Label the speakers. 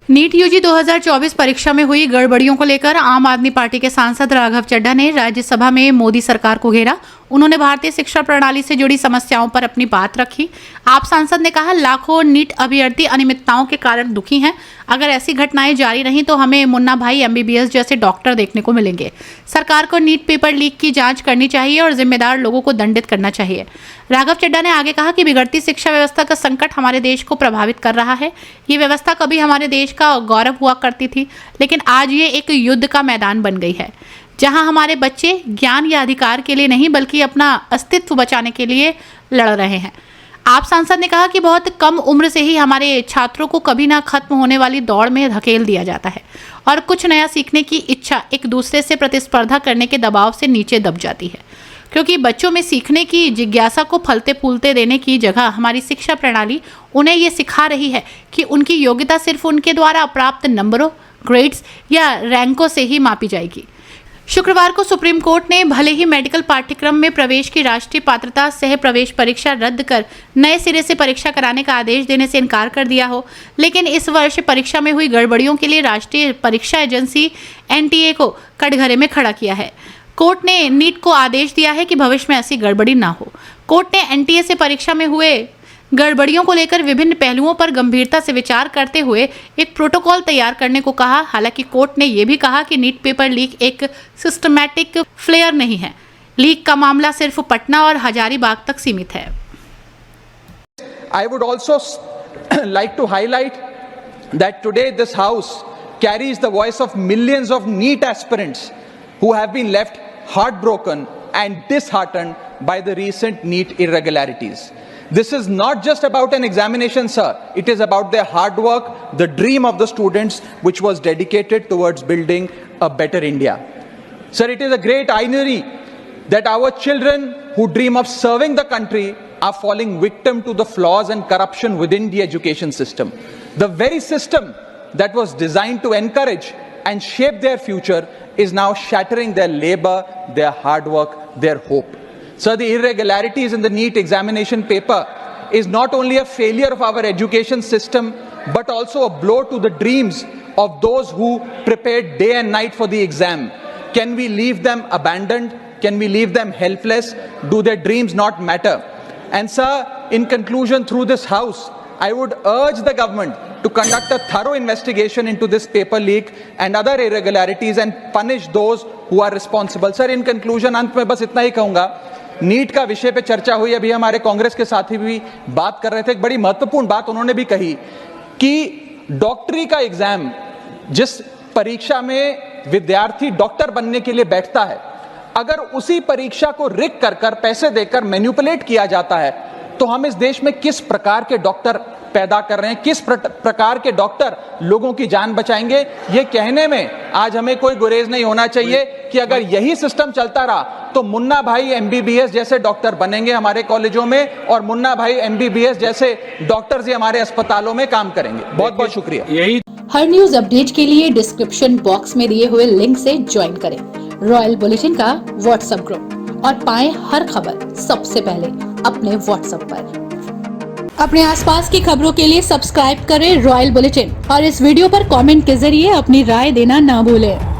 Speaker 1: NEET UG 2024 परीक्षा में हुई गड़बड़ियों को लेकर आम आदमी पार्टी के सांसद राघव चड्ढा ने राज्यसभा में मोदी सरकार को घेरा। उन्होंने भारतीय शिक्षा प्रणाली से जुड़ी समस्याओं पर अपनी बात रखी। आप सांसद ने कहा, लाखों नीट अभ्यर्थी अनियमितताओं के कारण दुखी हैं। अगर ऐसी घटनाएं जारी रहीं तो हमें मुन्ना भाई MBBS जैसे डॉक्टर देखने को मिलेंगे। सरकार को नीट पेपर लीक की जांच करनी चाहिए और जिम्मेदार लोगों को दंडित करना चाहिए। राघव चड्ढा ने आगे कहा कि बिगड़ती शिक्षा व्यवस्था का संकट हमारे देश को प्रभावित कर रहा है। ये व्यवस्था कभी हमारे देश का गौरव हुआ करती थी, लेकिन आज ये एक युद्ध का मैदान बन गई है, जहां हमारे बच्चे ज्ञान या अधिकार के लिए नहीं बल्कि अपना अस्तित्व बचाने के लिए लड़ रहे हैं। आप सांसद ने कहा कि बहुत कम उम्र से ही हमारे छात्रों को कभी ना खत्म होने वाली दौड़ में धकेल दिया जाता है और कुछ नया सीखने की इच्छा एक दूसरे से प्रतिस्पर्धा करने के दबाव से नीचे दब जाती है, क्योंकि बच्चों में सीखने की जिज्ञासा को फलते फूलते देने की जगह हमारी शिक्षा प्रणाली उन्हें ये सिखा रही है कि उनकी योग्यता सिर्फ उनके द्वारा प्राप्त नंबरों, ग्रेड्स या रैंकों से ही मापी जाएगी। शुक्रवार को सुप्रीम कोर्ट ने भले ही मेडिकल पाठ्यक्रम में प्रवेश की राष्ट्रीय पात्रता सह प्रवेश परीक्षा रद्द कर नए सिरे से परीक्षा कराने का आदेश देने से इनकार कर दिया हो, लेकिन इस वर्ष परीक्षा में हुई गड़बड़ियों के लिए राष्ट्रीय परीक्षा एजेंसी NTA को कटघरे में खड़ा किया है। कोर्ट ने नीट को आदेश दिया है कि भविष्य में ऐसी गड़बड़ी ना हो। कोर्ट ने NTA से परीक्षा में हुए गड़बड़ियों को लेकर विभिन्न पहलुओं पर गंभीरता से विचार करते हुए एक प्रोटोकॉल तैयार करने को कहा। हालांकि कोर्ट ने यह भी कहा कि नीट पेपर लीक एक सिस्टमैटिक फ्लेयर नहीं है। लीक का मामला सिर्फ पटना और हजारीबाग तक सीमित है।
Speaker 2: I would also like to highlight that today this house carries the voice of millions of NEET aspirants who have been left heartbroken and disheartened by the recent NEET irregularities. This is not just about an examination, sir. It is about their hard work, the dream of the students, which was dedicated towards building a better India. Sir, it is a great irony that our children who dream of serving the country are falling victim to the flaws and corruption within the education system. The very system that was designed to encourage and shape their future is now shattering their labor, their hard work, their hope. So the irregularities in the NEET examination paper is not only a failure of our education system, but also a blow to the dreams of those who prepared day and night for the exam. Can we leave them abandoned? Can we leave them helpless? Do their dreams not matter? And sir, in conclusion, through this house, I would urge the government to conduct a thorough investigation into this paper leak and other irregularities and punish those who are responsible. Sir, in conclusion, अंत में बस इतना ही कहूँगा, NEET का विषय पे चर्चा हुई, अभी हमारे कांग्रेस के साथी भी बात कर रहे थे। एक बड़ी महत्वपूर्ण बात उन्होंने भी कही कि डॉक्टरी का एग्जाम, जिस परीक्षा में विद्यार्थी डॉक्टर बनने के लिए बैठता है, अगर उसी परीक्षा को रिग कर पैसे देकर मैनिपुलेट किया जाता है, तो हम इस देश में किस प्रकार के डॉक्टर पैदा कर रहे हैं, किस प्रकार के डॉक्टर लोगों की जान बचाएंगे। ये कहने में आज हमें कोई गुरेज नहीं होना चाहिए कि अगर यही सिस्टम चलता रहा तो मुन्ना भाई MBBS जैसे डॉक्टर बनेंगे हमारे कॉलेजों में और मुन्ना भाई MBBS जैसे डॉक्टर्स ही हमारे अस्पतालों में काम करेंगे। बहुत बहुत शुक्रिया।
Speaker 3: यही
Speaker 1: हर न्यूज अपडेट के लिए डिस्क्रिप्शन बॉक्स में दिए हुए लिंक से ज्वाइन करें रॉयल बुलेटिन का व्हाट्सएप ग्रुप और पाएं हर खबर सबसे पहले अपने व्हाट्सएप पर। अपने आसपास की खबरों के लिए सब्सक्राइब करें रॉयल बुलेटिन और इस वीडियो पर कमेंट के जरिए अपनी राय देना ना भूलें।